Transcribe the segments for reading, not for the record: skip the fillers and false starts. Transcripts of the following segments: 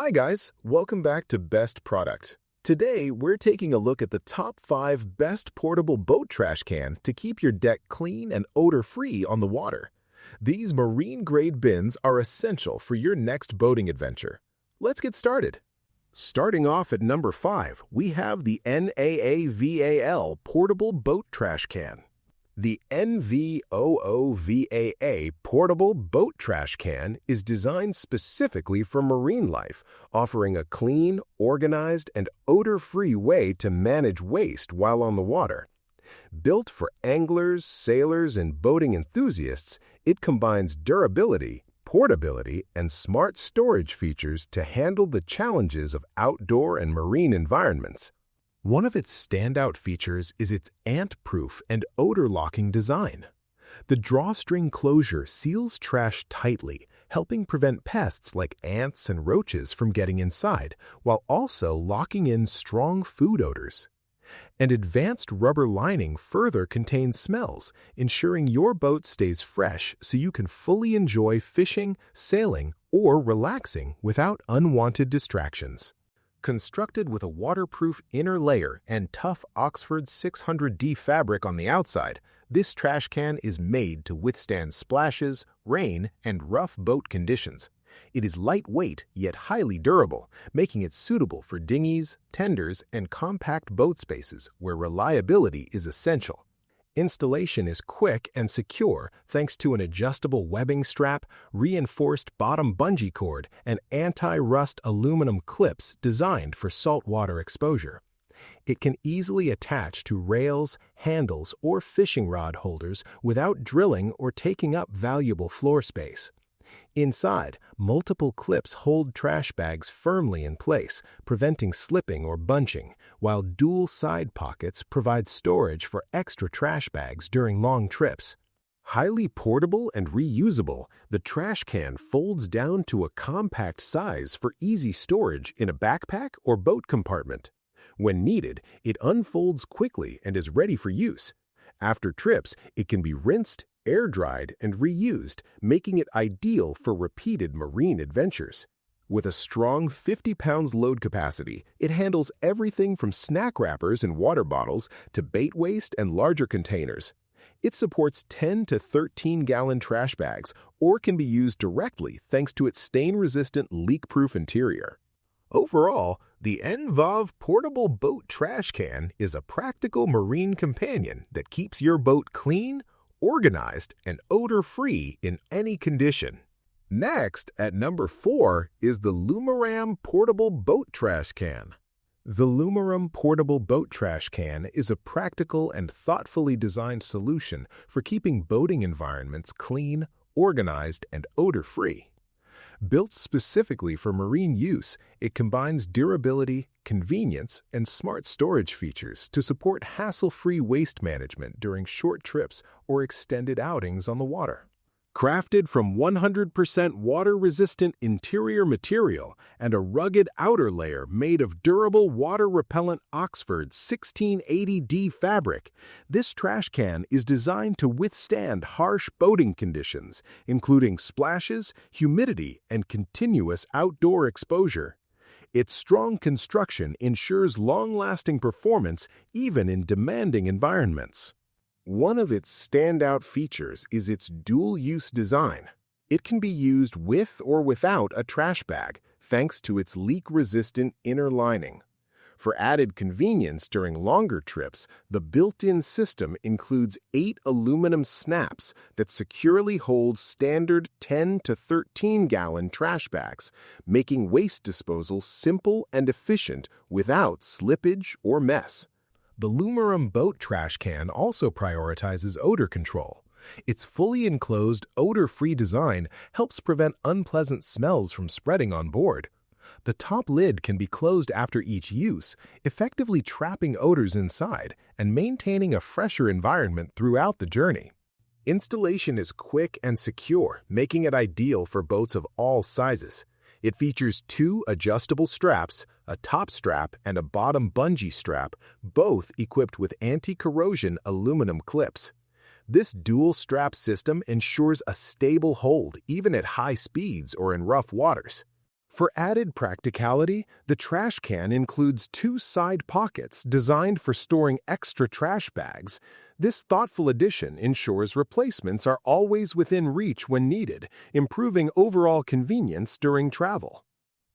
Hi guys, welcome back to Best Product. Today, we're taking a look at the top 5 best portable boat trash can to keep your deck clean and odor-free on the water. These marine-grade bins are essential for your next boating adventure. Let's get started. Starting off at number 5, we have the Nvaav Portable Boat Trash Can. The Nvaav Portable Boat Trash Can is designed specifically for marine life, offering a clean, organized, and odor-free way to manage waste while on the water. Built for anglers, sailors, and boating enthusiasts, it combines durability, portability, and smart storage features to handle the challenges of outdoor and marine environments. One of its standout features is its ant-proof and odor-locking design. The drawstring closure seals trash tightly, helping prevent pests like ants and roaches from getting inside, while also locking in strong food odors. An advanced rubber lining further contains smells, ensuring your boat stays fresh so you can fully enjoy fishing, sailing, or relaxing without unwanted distractions. Constructed with a waterproof inner layer and tough Oxford 600D fabric on the outside, this trash can is made to withstand splashes, rain, and rough boat conditions. It is lightweight yet highly durable, making it suitable for dinghies, tenders, and compact boat spaces where reliability is essential. Installation is quick and secure thanks to an adjustable webbing strap, reinforced bottom bungee cord, and anti-rust aluminum clips designed for saltwater exposure. It can easily attach to rails, handles, or fishing rod holders without drilling or taking up valuable floor space. Inside, multiple clips hold trash bags firmly in place, preventing slipping or bunching, while dual side pockets provide storage for extra trash bags during long trips. Highly portable and reusable, the trash can folds down to a compact size for easy storage in a backpack or boat compartment. When needed, it unfolds quickly and is ready for use. After trips, it can be rinsed, air-dried, and reused, making it ideal for repeated marine adventures. With a strong 50 pounds load capacity, it handles everything from snack wrappers and water bottles to bait waste and larger containers. It supports 10 to 13-gallon trash bags or can be used directly thanks to its stain-resistant, leak-proof interior. Overall, the Nvaav Portable Boat Trash Can is a practical marine companion that keeps your boat clean, organized, and odor-free in any condition. Next, at number 4, is the Lumeram Portable Boat Trash Can. The Lumeram Portable Boat Trash Can is a practical and thoughtfully designed solution for keeping boating environments clean, organized, and odor-free. Built specifically for marine use, it combines durability, convenience, and smart storage features to support hassle-free waste management during short trips or extended outings on the water. Crafted from 100% water-resistant interior material and a rugged outer layer made of durable water-repellent Oxford 1680D fabric, this trash can is designed to withstand harsh boating conditions, including splashes, humidity, and continuous outdoor exposure. Its strong construction ensures long-lasting performance even in demanding environments. One of its standout features is its dual-use design. It can be used with or without a trash bag, thanks to its leak-resistant inner lining. For added convenience during longer trips, the built-in system includes 8 aluminum snaps that securely hold standard 10 to 13-gallon trash bags, making waste disposal simple and efficient without slippage or mess. The Lumeram Boat Trash Can also prioritizes odor control. Its fully enclosed, odor-free design helps prevent unpleasant smells from spreading on board. The top lid can be closed after each use, effectively trapping odors inside and maintaining a fresher environment throughout the journey. Installation is quick and secure, making it ideal for boats of all sizes. It features 2 adjustable straps, a top strap, and a bottom bungee strap, both equipped with anti-corrosion aluminum clips. This dual-strap system ensures a stable hold even at high speeds or in rough waters. For added practicality, the trash can includes two side pockets designed for storing extra trash bags. This thoughtful addition ensures replacements are always within reach when needed, improving overall convenience during travel.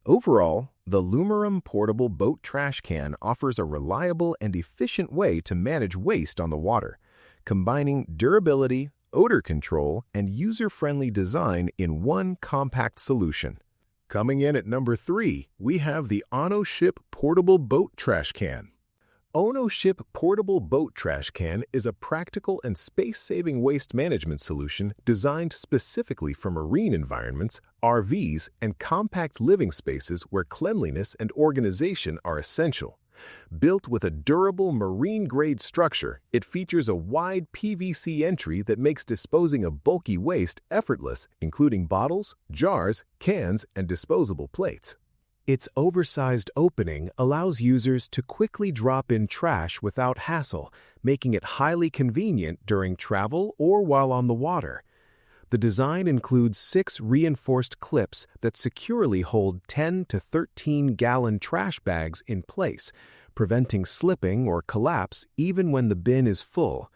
Overall, the Lumeram portable boat trash can offers a reliable and efficient way to manage waste on the water, combining durability, odor control, and user-friendly design in one compact solution. Coming in at number 3, we have the Onoship Portable Boat Trash Can. Onoship Portable Boat Trash Can is a practical and space-saving waste management solution designed specifically for marine environments, RVs, and compact living spaces where cleanliness and organization are essential. Built with a durable marine-grade structure, it features a wide PVC entry that makes disposing of bulky waste effortless, including bottles, jars, cans, and disposable plates. Its oversized opening allows users to quickly drop in trash without hassle, making it highly convenient during travel or while on the water. The design includes 6 reinforced clips that securely hold 10 to 13-gallon trash bags in place, preventing slipping or collapse even when the bin is full.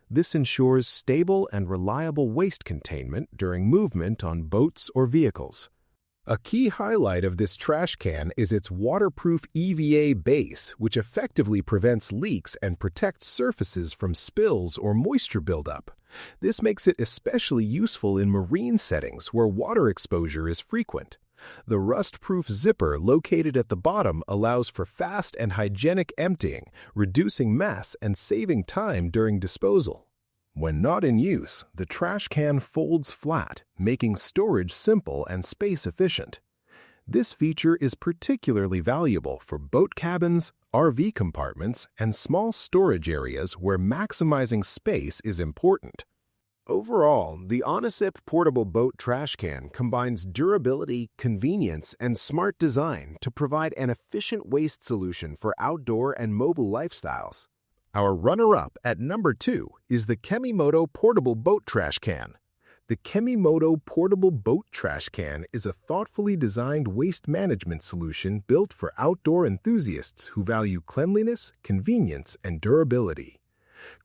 This ensures stable and reliable waste containment during movement on boats or vehicles. A key highlight of this trash can is its waterproof EVA base, which effectively prevents leaks and protects surfaces from spills or moisture buildup. This makes it especially useful in marine settings where water exposure is frequent. The rust-proof zipper located at the bottom allows for fast and hygienic emptying, reducing mess and saving time during disposal. When not in use, the trash can folds flat, making storage simple and space-efficient. This feature is particularly valuable for boat cabins, RV compartments, and small storage areas where maximizing space is important. Overall, the Onoship Portable Boat Trash Can combines durability, convenience, and smart design to provide an efficient waste solution for outdoor and mobile lifestyles. Our runner-up at number 2 is the Kemimoto Portable Boat Trash Can. The Kemimoto Portable Boat Trash Can is a thoughtfully designed waste management solution built for outdoor enthusiasts who value cleanliness, convenience, and durability.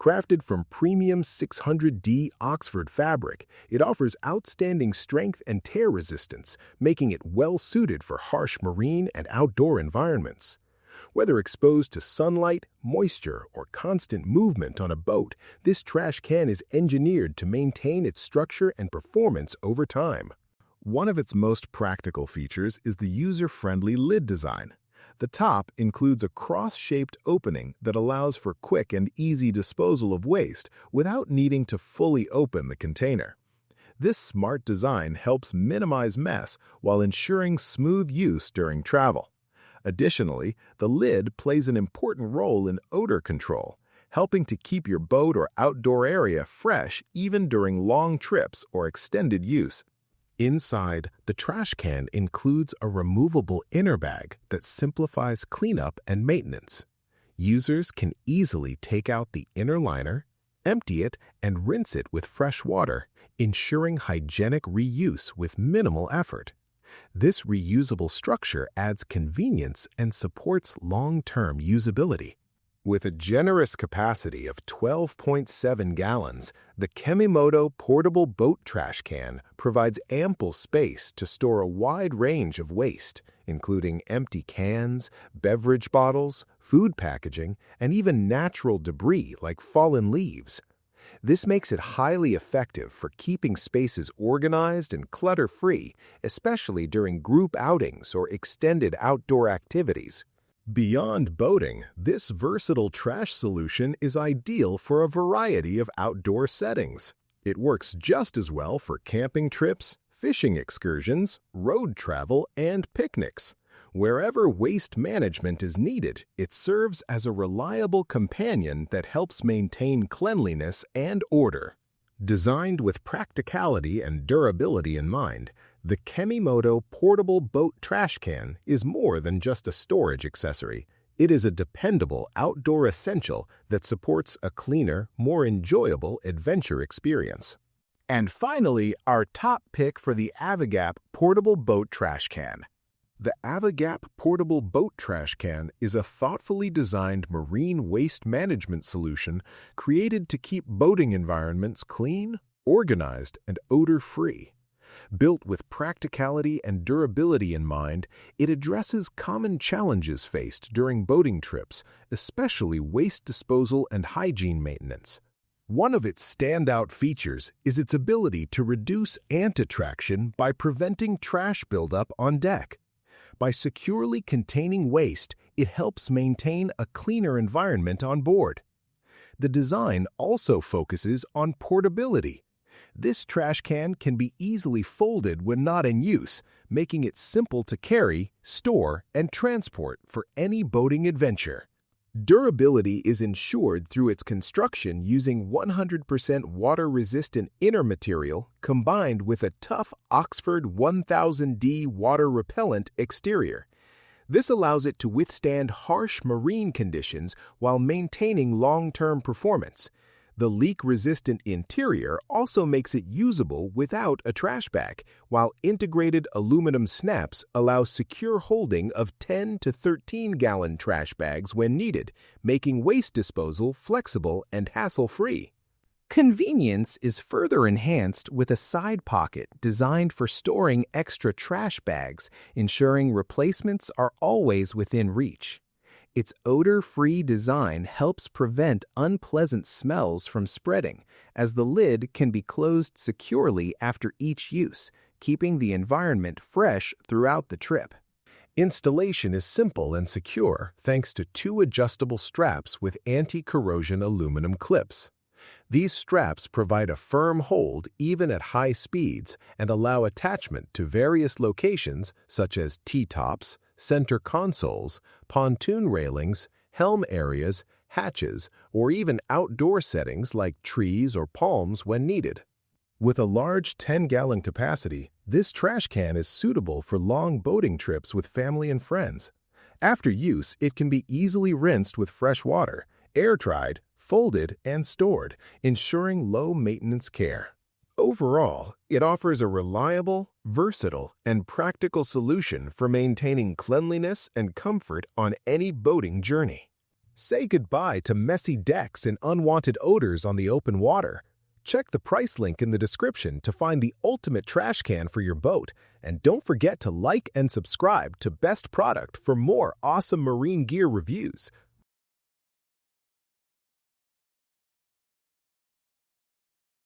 Crafted from premium 600D Oxford fabric, it offers outstanding strength and tear resistance, making it well-suited for harsh marine and outdoor environments. Whether exposed to sunlight, moisture, or constant movement on a boat, this trash can is engineered to maintain its structure and performance over time. One of its most practical features is the user-friendly lid design. The top includes a cross-shaped opening that allows for quick and easy disposal of waste without needing to fully open the container. This smart design helps minimize mess while ensuring smooth use during travel. Additionally, the lid plays an important role in odor control, helping to keep your boat or outdoor area fresh even during long trips or extended use. Inside, the trash can includes a removable inner bag that simplifies cleanup and maintenance. Users can easily take out the inner liner, empty it, and rinse it with fresh water, ensuring hygienic reuse with minimal effort. This reusable structure adds convenience and supports long-term usability. With a generous capacity of 12.7 gallons, the Kemimoto Portable Boat Trash Can provides ample space to store a wide range of waste, including empty cans, beverage bottles, food packaging, and even natural debris like fallen leaves. This makes it highly effective for keeping spaces organized and clutter-free, especially during group outings or extended outdoor activities. Beyond boating, this versatile trash solution is ideal for a variety of outdoor settings. It works just as well for camping trips, fishing excursions, road travel, and picnics. Wherever waste management is needed, it serves as a reliable companion that helps maintain cleanliness and order. Designed with practicality and durability in mind, the Kemimoto Portable Boat Trash Can is more than just a storage accessory. It is a dependable outdoor essential that supports a cleaner, more enjoyable adventure experience. And finally, our top pick for the Avigap Portable Boat Trash Can. The Avigap portable boat trash can is a thoughtfully designed marine waste management solution created to keep boating environments clean, organized, and odor-free. Built with practicality and durability in mind, it addresses common challenges faced during boating trips, especially waste disposal and hygiene maintenance. One of its standout features is its ability to reduce ant attraction by preventing trash buildup on deck. By securely containing waste, it helps maintain a cleaner environment on board. The design also focuses on portability. This trash can be easily folded when not in use, making it simple to carry, store, and transport for any boating adventure. Durability is ensured through its construction using 100% water-resistant inner material combined with a tough Oxford 1000D water-repellent exterior. This allows it to withstand harsh marine conditions while maintaining long-term performance. The leak-resistant interior also makes it usable without a trash bag, while integrated aluminum snaps allow secure holding of 10 to 13-gallon trash bags when needed, making waste disposal flexible and hassle-free. Convenience is further enhanced with a side pocket designed for storing extra trash bags, ensuring replacements are always within reach. Its odor-free design helps prevent unpleasant smells from spreading, as the lid can be closed securely after each use, keeping the environment fresh throughout the trip. Installation is simple and secure thanks to 2 adjustable straps with anti-corrosion aluminum clips. These straps provide a firm hold even at high speeds and allow attachment to various locations such as T-tops, center consoles, pontoon railings, helm areas, hatches, or even outdoor settings like trees or palms when needed. With a large 10-gallon capacity, this trash can is suitable for long boating trips with family and friends. After use, it can be easily rinsed with fresh water, air-dried, folded, and stored, ensuring low-maintenance care. Overall, it offers a reliable, versatile, and practical solution for maintaining cleanliness and comfort on any boating journey. Say goodbye to messy decks and unwanted odors on the open water. Check the price link in the description to find the ultimate trash can for your boat, and don't forget to like and subscribe to Best Product for more awesome marine gear reviews.